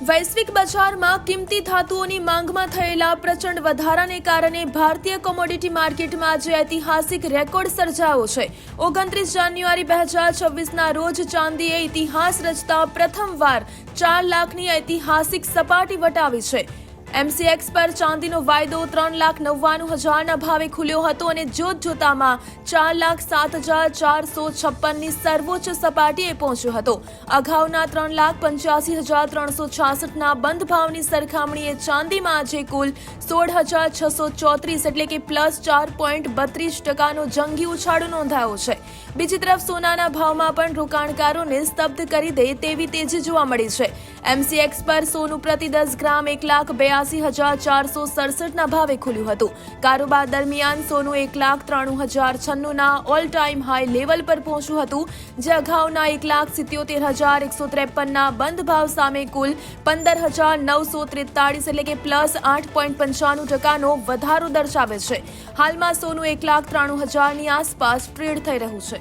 વૈશ્વિક બજારમાં કિંમતી ધાતુઓની માંગમાં થયેલા પ્રચંડ વધારાને કારણે ભારતીય કોમોડિટી માર્કેટમાં આજે ઐતિહાસિક રેકોર્ડ સર્જાયો છે। 29 જાન્યુઆરી 2026ના રોજ ચાંદીએ ઇતિહાસ રચતા પ્રથમવાર 4 લાખની ઐતિહાસિક સપાટી વટાવી છે। MCX પર ચાંદીનો વાયદો 3,99,000ના ભાવે ખુલ્યો હતો અને જોતજોતામાં 4,07,456ની સર્વોચ્ચ સપાટીએ પહોંચ્યો હતો। અગાઉના 3,85,366ના બંધ ભાવની સરખામણીએ ચાંદીમાં આજે કુલ 16,634 એટલે કે +4.32%નો જંગી ઉછાળો નોંધાયો છે। બીજી તરફ સોનાના ભાવમાં પણ રોકાણકારોને સ્તબ્ધ કરી દે તેવી તેજી જોવા મળી છે। MCX પર સોનું પ્રતિ 10 ગ્રામ 1,82,467ના ભાવે ખુલ્યું હતું। કારોબાર દરમિયાન સોનું 1,93,096ના ઓલ ટાઈમ હાઈ લેવલ પર પહોંચ્યું હતું, જે અગાઉના 1,77,153ના બંધ ભાવ સામે કુલ 15,943 એટલે કે +8.95%નો વધારો દર્શાવે છે। હાલમાં સોનું 1,93,000ની આસપાસ ટ્રેડ થઈ રહ્યું છે।